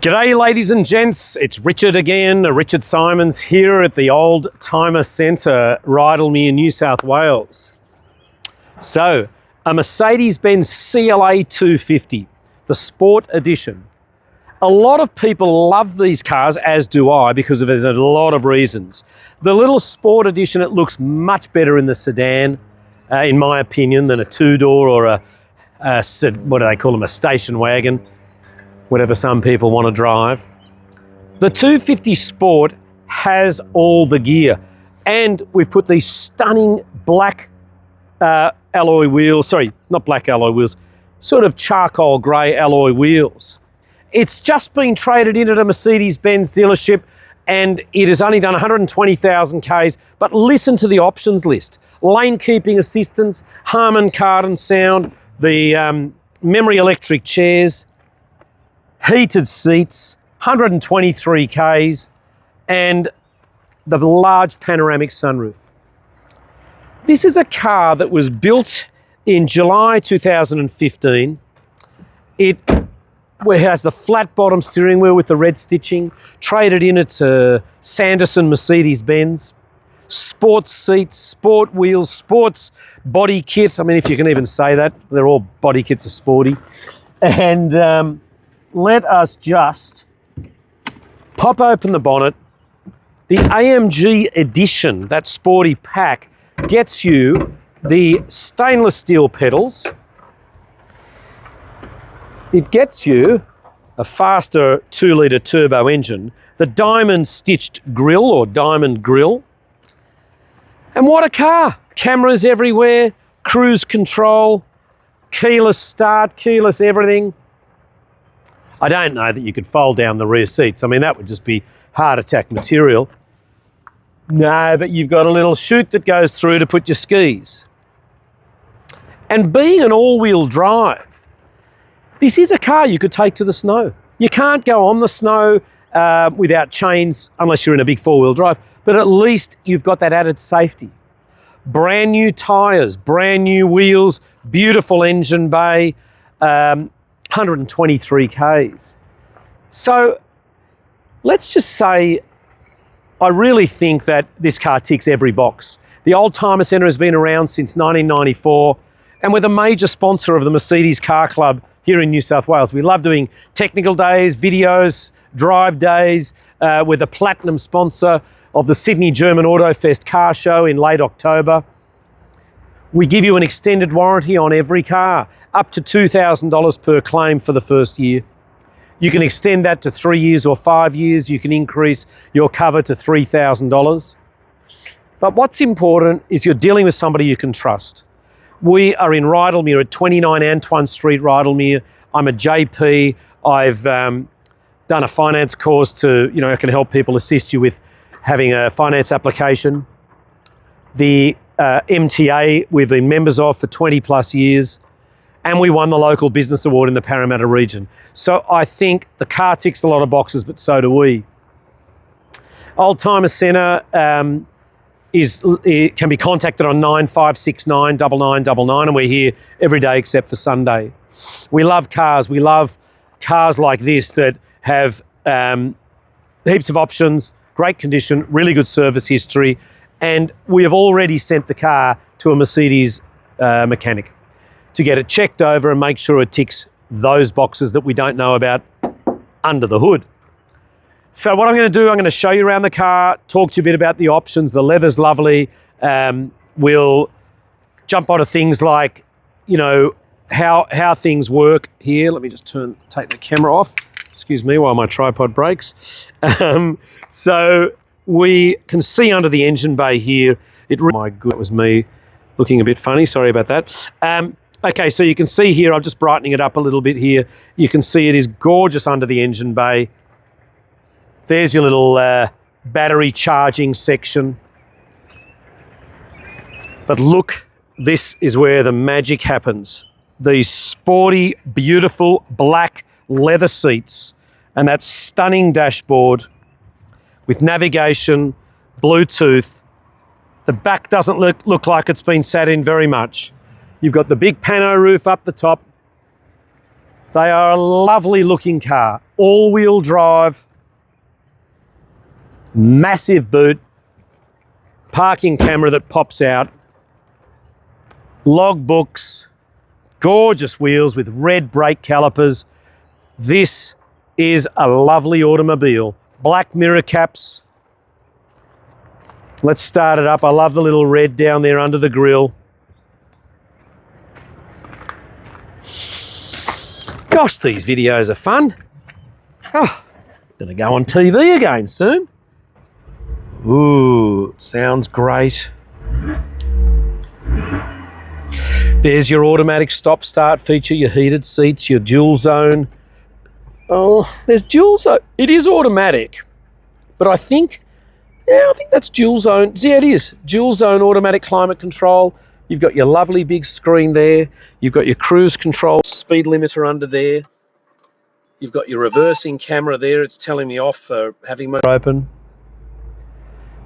G'day ladies and gents, it's Richard again, Richard Simons here at the Oldtimer Centre, Rydalmere, New South Wales. So, a Mercedes-Benz CLA250, the Sport Edition. A lot of people love these cars, as do I, because there's a lot of reasons. The little Sport Edition, it looks much better in the sedan, in my opinion, than a two-door or what do they call them, a station wagon. Whatever some people want to drive. The 250 Sport has all the gear, and we've put these stunning black alloy wheels, sorry, not black alloy wheels, sort of charcoal grey alloy wheels. It's just been traded in at a Mercedes-Benz dealership and it has only done 120,000 Ks, but listen to the options list. Lane keeping assistance, Harman Kardon sound, the memory electric chairs, heated seats, 123 Ks, and the large panoramic sunroof. This is a car that was built in July 2015. It has the flat bottom steering wheel with the red stitching, traded in at Sanderson Mercedes-Benz, sports seats, sport wheels, sports body kit. I mean, if you can even say that, they're all body kits are sporty. And let us just pop open the bonnet. The AMG edition, that sporty pack, gets you the stainless steel pedals. It gets you a faster 2-litre turbo engine, the diamond stitched grille or diamond grille. And what a car! Cameras everywhere, cruise control, keyless start, keyless everything. I don't know that you could fold down the rear seats. I mean, that would just be heart attack material. No, but you've got a little chute that goes through to put your skis. And being an all-wheel drive, this is a car you could take to the snow. You can't go on the snow without chains unless you're in a big four-wheel drive, but at least you've got that added safety. Brand new tyres, brand new wheels, beautiful engine bay, 123 Ks. So let's just say I really think that this car ticks every box. The Oldtimer Centre has been around since 1994 and we're the major sponsor of the Mercedes Car Club here in New South Wales. We love doing technical days, videos, drive days. We're the platinum sponsor of the Sydney German Auto Fest car show in late October. We give you an extended warranty on every car, up to $2,000 per claim for the first year. You can extend that to 3 years or 5 years. You can increase your cover to $3,000. But what's important is you're dealing with somebody you can trust. We are in Rydalmere at 29 Antoine Street, Rydalmere. I'm a JP. I've done a finance course to, I can help people, assist you with having a finance application. The MTA we've been members of for 20 plus years, and we won the local business award in the Parramatta region. So I think the car ticks a lot of boxes, but so do we. Oldtimer Centre can be contacted on 9569 9999, and we're here every day except for Sunday. We love cars. We love cars like this that have heaps of options, great condition, really good service history, and we have already sent the car to a Mercedes mechanic to get it checked over and make sure it ticks those boxes that we don't know about under the hood. So what I'm going to do, I'm going to show you around the car, talk to you a bit about the options. The leather's lovely. We'll jump onto things like, how things work here. Let me just take the camera off. Excuse me while my tripod breaks. So we can see under the engine bay here. My God, that was me looking a bit funny. Sorry about that. Okay, so you can see here, I'm just brightening it up a little bit here. You can see it is gorgeous under the engine bay. There's your little battery charging section. But look, this is where the magic happens. These sporty, beautiful black leather seats and that stunning dashboard with navigation, Bluetooth. The back doesn't look like it's been sat in very much. You've got the big pano roof up the top. They are a lovely looking car. All-wheel drive, massive boot, parking camera that pops out, log books, gorgeous wheels with red brake calipers. This is a lovely automobile. Black mirror caps. Let's start it up. I love the little red down there under the grille. Gosh, these videos are fun. Oh, gonna go on TV again soon. Ooh, sounds great. There's your automatic stop-start feature, your heated seats, your dual zone. Oh, there's dual zone. It is automatic, but I think that's dual zone. Yeah, it is. Dual zone automatic climate control. You've got your lovely big screen there. You've got your cruise control speed limiter under there. You've got your reversing camera there. It's telling me off for having my open.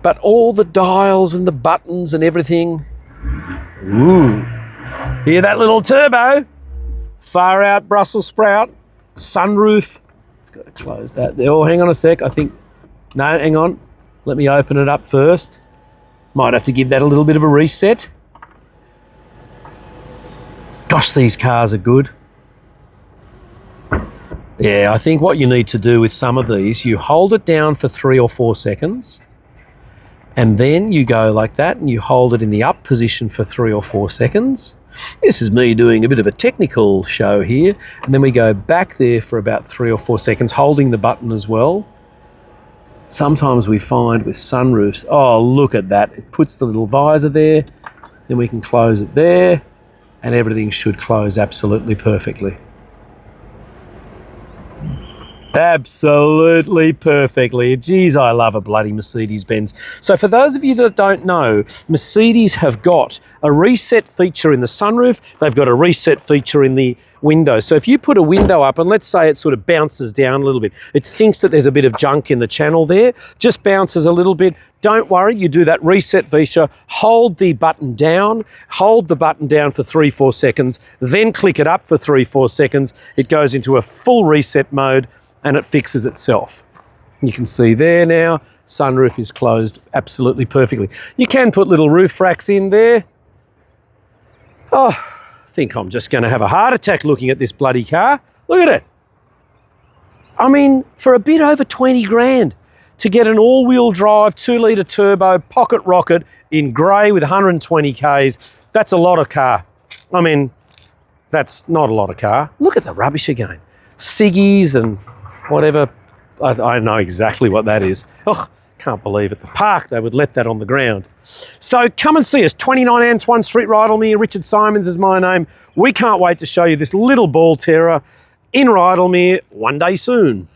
But all the dials and the buttons and everything. Ooh. Hear that little turbo? Far out Brussels sprout. Sunroof. Got to close that there. Oh, hang on a sec. I think, no, hang on. Let me open it up first. Might have to give that a little bit of a reset. Gosh, these cars are good. Yeah, I think what you need to do with some of these, you hold it down for 3 or 4 seconds, and then you go like that and you hold it in the up position for 3 or 4 seconds. This is me doing a bit of a technical show here. And then we go back there for about 3 or 4 seconds, holding the button as well. Sometimes we find with sunroofs, oh, look at that. It puts the little visor there, then we can close it there, and everything should close absolutely perfectly. Absolutely perfectly. Geez, I love a bloody Mercedes-Benz. So for those of you that don't know, Mercedes have got a reset feature in the sunroof. They've got a reset feature in the window. So if you put a window up and let's say it sort of bounces down a little bit, it thinks that there's a bit of junk in the channel there, just bounces a little bit. Don't worry, you do that reset feature, hold the button down for 3-4 seconds, then click it up for 3-4 seconds. It goes into a full reset mode and it fixes itself. You can see there now, sunroof is closed absolutely perfectly. You can put little roof racks in there. Oh, I think I'm just gonna have a heart attack looking at this bloody car. Look at it. I mean, for a bit over 20 grand to get an all-wheel drive, 2-litre turbo, pocket rocket in grey with 120 Ks, that's a lot of car. I mean, that's not a lot of car. Look at the rubbish again. Ciggies and whatever, I know exactly what that is. Oh, can't believe it. The park, they would let that on the ground. So come and see us, 29 Antoine Street, Rydalmere. Richard Simons is my name. We can't wait to show you this little ball terror in Rydalmere one day soon.